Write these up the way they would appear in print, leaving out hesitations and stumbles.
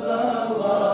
صلوات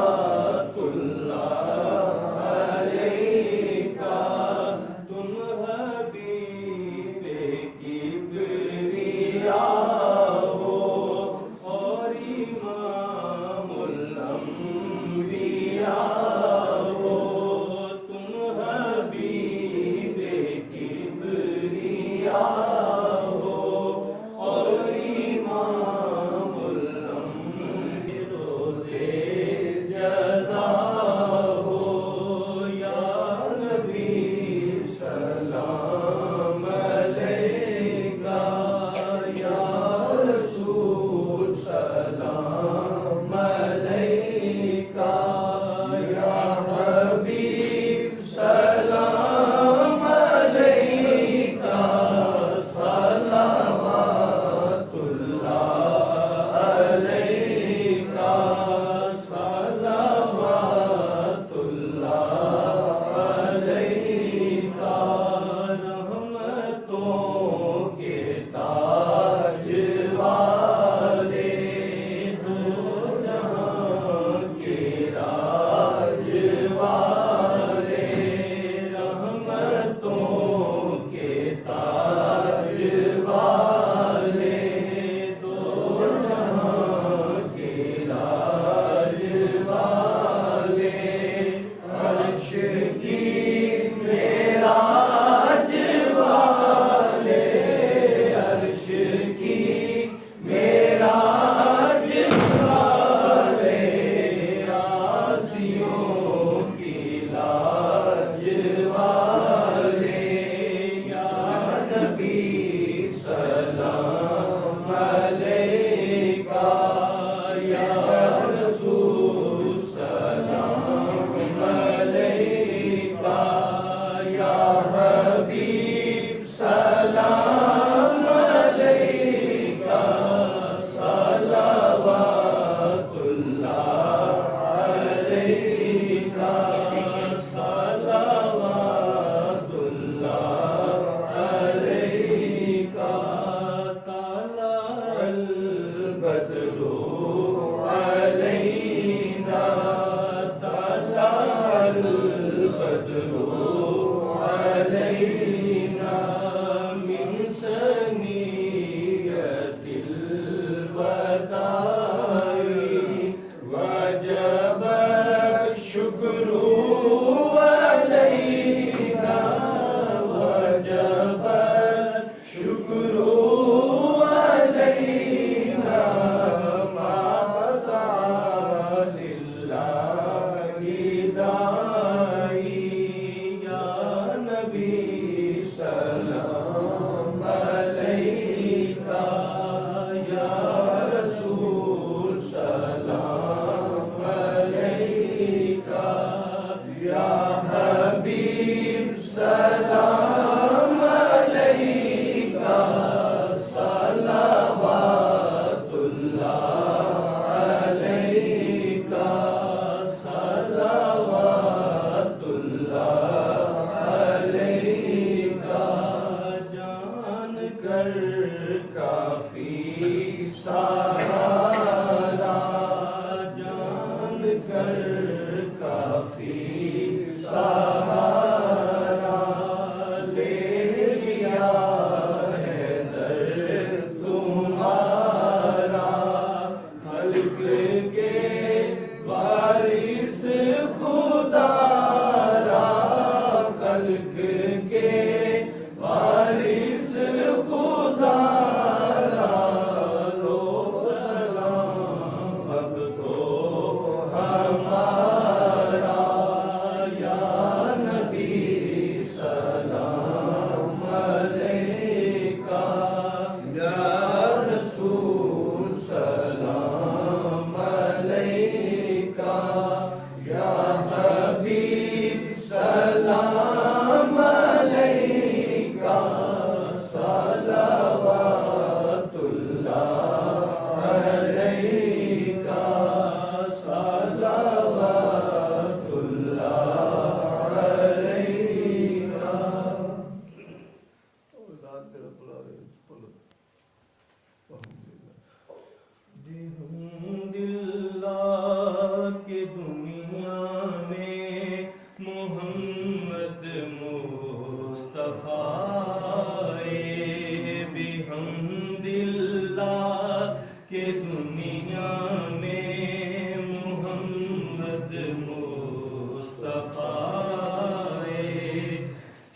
دنیا میں محمد مصطفیٰ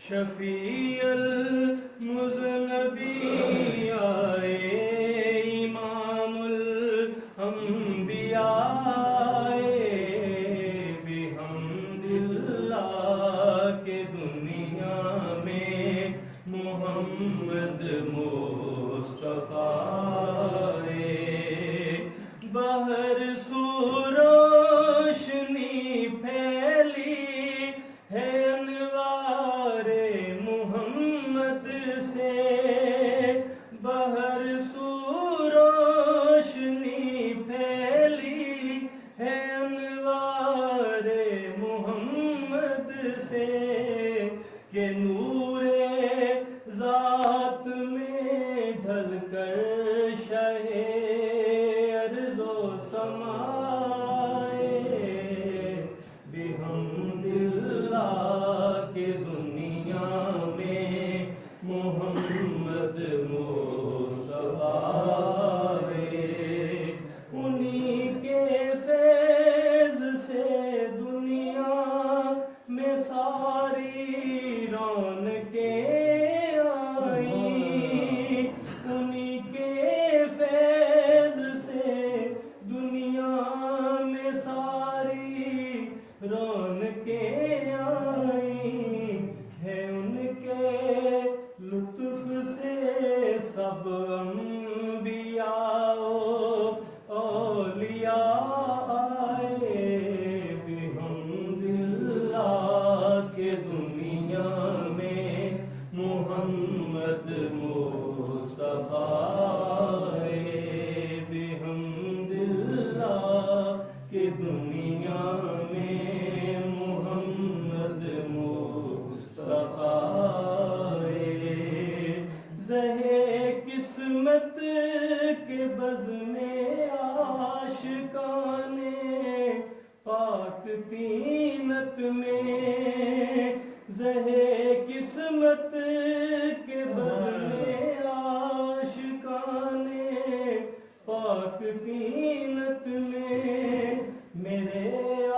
شفیع المذنبین آئے، امام الانبیاء بحمد اللہ کہ دنیا میں محمد مصطفیٰ بہر سو روشنی پھیلی ہے انوار محمد سے، بہر سو روشنی پھیلی ہے انوار محمد سے، کہ نور ذات میں ڈھل کر شہ ارض و سمائے بحمد اللہ کہ دنیا میں محمد مصطفیٰ انہی کے فیض سے دنیا میں ساری رونقیں آئیں، انہی کے فیض سے دنیا میں ساری رونقیں آئیں، ہے ان کے لطف سے سب انبیاء و اولیاء آئے بحمد اللہ کہ دنیا میں محمد مصطفیٰ بحمد اللہ کہ دنیا میں محمد مصطفیٰ زہے قسمت کے بز میں عاشقان پاک تینت میں، زہے قسمت کے بز میں عاشقان پاک تینت میں، میرے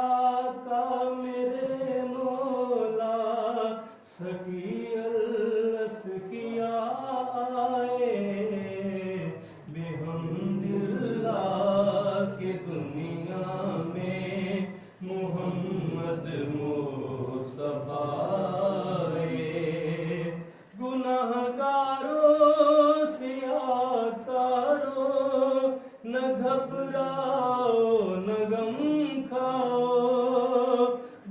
آقا میرے مولا سخی الاسقیاء آئے بحمد اللہ کہ دنیا میں محمد مصطفیٰ گناہ گاروں سے آتارو نہ گھبراؤ نہ غم کھاؤ،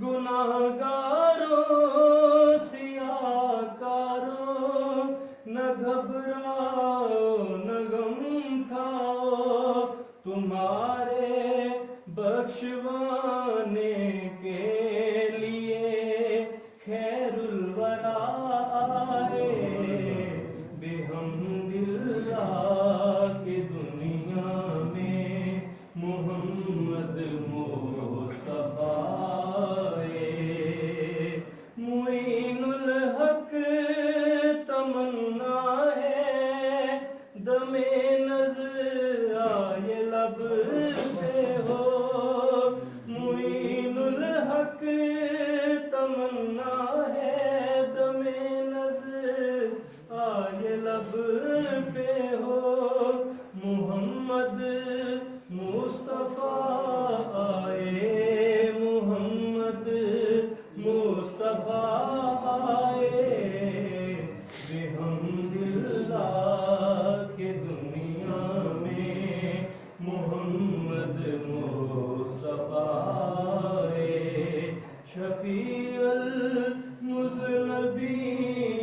گناہ گاروں سے آکارو نہ گھبراؤ نہ غم کھاؤ، تمہارے بخشوانے کے لیے خیر الورا آئے بحمد اللہ کہ دنیا میں محمد مصطفیٰ معین الحق تمنا ہے دم نظر آئے لب پہ ہو، معین الحق تمنا ہے دم نظر آئے لب پہ ہو، محمد مصطفیٰ آئے محمد مصطفیٰ آئے بحمد اللہ کہ دنیا میں محمد مصطفیٰ شفیع المذنبین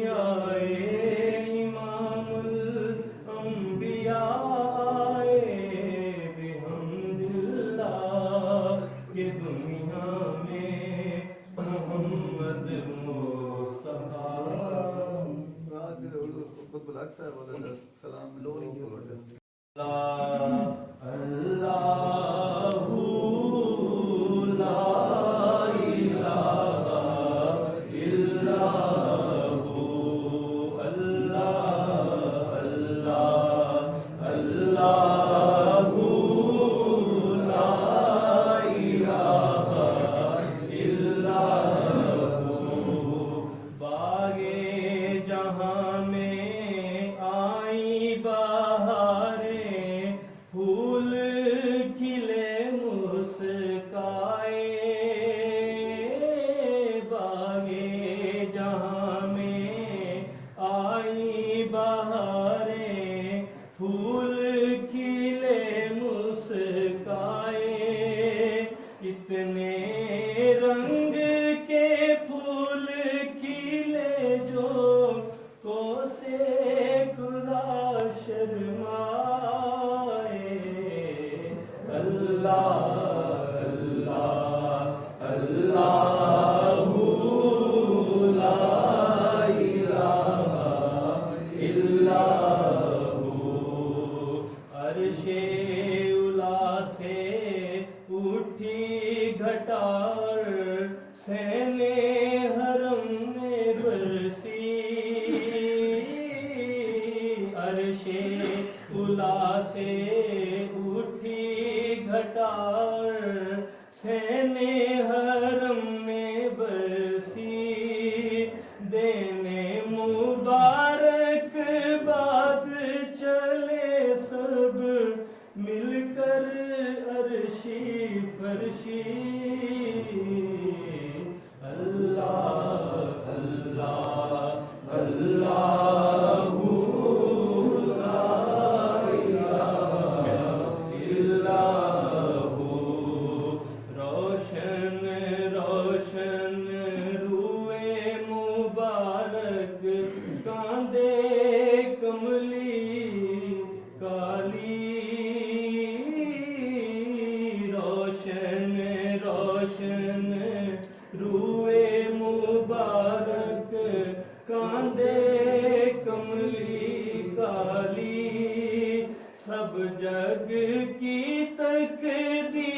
آئے، امام الانبیاء بحمد اللہ کہ دنیا میں محمد مصطفیٰ اللہ اللہ اللہ اللہ اللہ لا الہ الا ہو عرش اولا سے اٹھی گھٹار سین حرم میں برسی عرش اولا سے اٹھی گھٹار سین حرم میں برسی دینے مبارک باد چلے سب مل کر عرشی فرشی اللہ اللہ اللہ روشن روشن روئے مبارک کاندے کملی کالی روشن روشن روئے مبارک کاندے کملی کالی سب جگ کی تقدیر